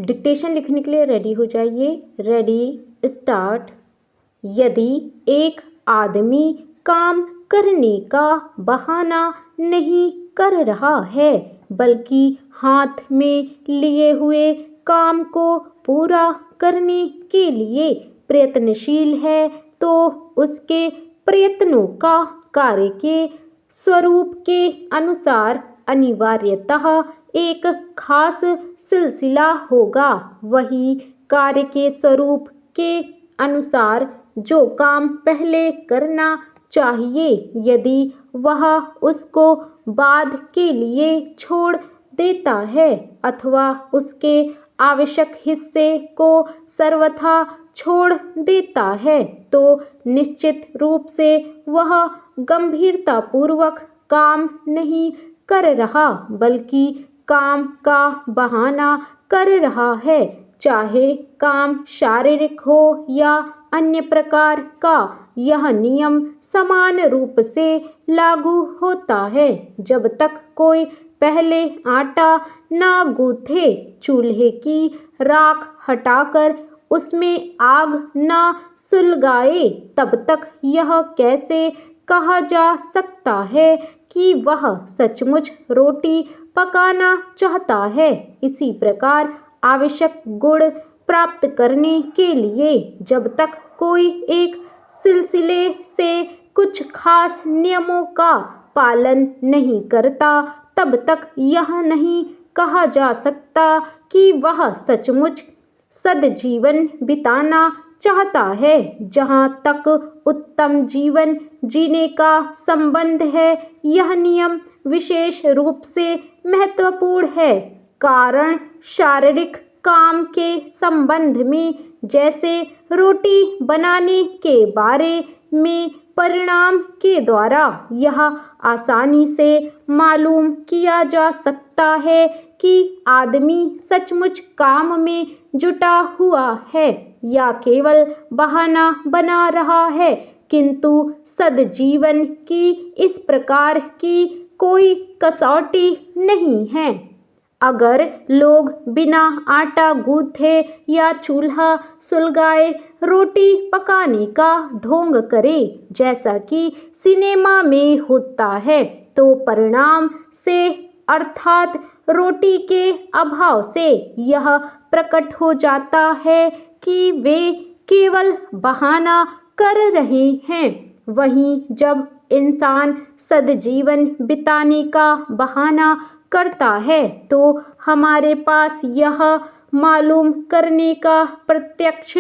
Dictation लिखने के लिए रेडी हो जाइए। Ready, start. यदि एक आदमी काम करने का बहाना नहीं कर रहा है बल्कि हाथ में लिए हुए काम को पूरा करने के लिए प्रयत्नशील है तो उसके प्रयत्नों का कार्य के स्वरूप के अनुसार अनिवार्यतः एक खास सिलसिला होगा। वही कार्य के स्वरूप के अनुसार जो काम पहले करना चाहिए, यदि वह उसको बाद के लिए छोड़ देता है अथवा उसके आवश्यक हिस्से को सर्वथा छोड़ देता है तो निश्चित रूप से वह गंभीरतापूर्वक काम नहीं कर रहा बल्कि काम का बहाना कर रहा है। चाहे काम शारीरिक हो या अन्य प्रकार का, यह नियम समान रूप से लागू होता है। जब तक कोई पहले आटा ना गूंथे, चूल्हे की राख हटाकर उसमें आग ना सुलगाए, तब तक यह कैसे कहा जा सकता है कि वह सचमुच रोटी पकाना चाहता है। इसी प्रकार आवश्यक गुण प्राप्त करने के लिए जब तक कोई एक सिलसिले से कुछ खास नियमों का पालन नहीं करता, तब तक यह नहीं कहा जा सकता कि वह सचमुच सद्जीवन बिताना चाहता है। जहाँ तक उत्तम जीवन जीने का संबंध है, यह नियम विशेष रूप से महत्वपूर्ण है। कारण शारीरिक काम के संबंध में जैसे रोटी बनाने के बारे में परिणाम के द्वारा यह आसानी से मालूम किया जा सकता है कि आदमी सचमुच काम में जुटा हुआ है या केवल बहाना बना रहा है, किंतु सद्जीवन की इस प्रकार की कोई कसौटी नहीं है। अगर लोग बिना आटा गूंथे या चूल्हा सुलगाए रोटी पकाने का ढोंग करें, जैसा कि सिनेमा में होता है, तो परिणाम से अर्थात रोटी के अभाव से यह प्रकट हो जाता है कि वे केवल बहाना कर रहे हैं। वहीं जब इंसान सद्जीवन बिताने का बहाना करता है तो हमारे पास यह मालूम करने का प्रत्यक्ष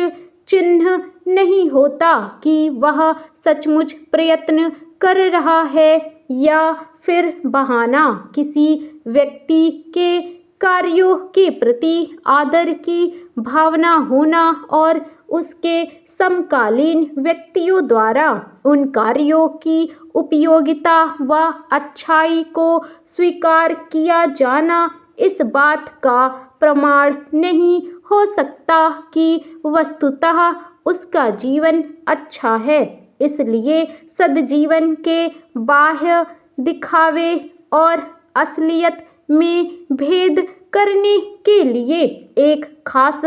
चिन्ह नहीं होता कि वह सचमुच प्रयत्न कर रहा है या फिर बहाना। किसी व्यक्ति के कार्यों के प्रति आदर की भावना होना और उसके समकालीन व्यक्तियों द्वारा उन कार्यों की उपयोगिता व अच्छाई को स्वीकार किया जाना इस बात का प्रमाण नहीं हो सकता कि वस्तुतः उसका जीवन अच्छा है। इसलिए सद्जीवन के बाह्य दिखावे और असलियत में भेद करने के लिए एक खास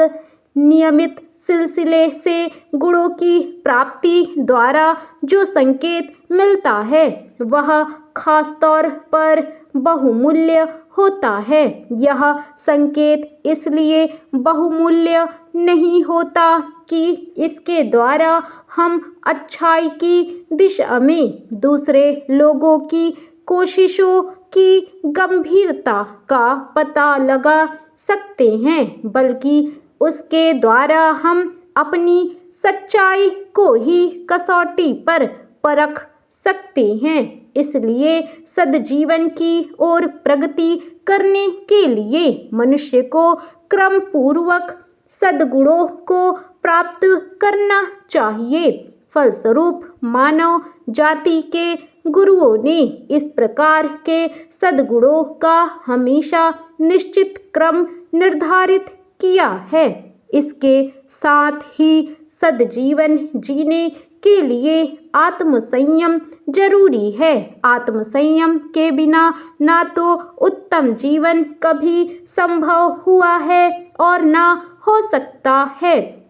नियमित सिलसिले से गुणों की प्राप्ति द्वारा जो संकेत मिलता है वह खासतौर पर बहुमूल्य होता है। यह संकेत इसलिए बहुमूल्य नहीं होता कि इसके द्वारा हम अच्छाई की दिशा में दूसरे लोगों की कोशिशों की गंभीरता का पता लगा सकते हैं, बल्कि उसके द्वारा हम अपनी सच्चाई को ही कसौटी पर परख सकते हैं। इसलिए सद्जीवन की ओर प्रगति करने के लिए मनुष्य को क्रम पूर्वक सद्गुणों को प्राप्त करना चाहिए। फलस्वरूप मानव जाति के गुरुओं ने इस प्रकार के सद्गुणों का हमेशा निश्चित क्रम निर्धारित किया है। इसके साथ ही सद्जीवन जीने के लिए आत्मसंयम जरूरी है। आत्मसंयम के बिना ना तो उत्तम जीवन कभी संभव हुआ है और ना हो सकता है।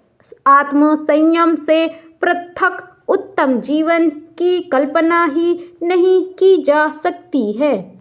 आत्मसंयम से पृथक उत्तम जीवन की कल्पना ही नहीं की जा सकती है।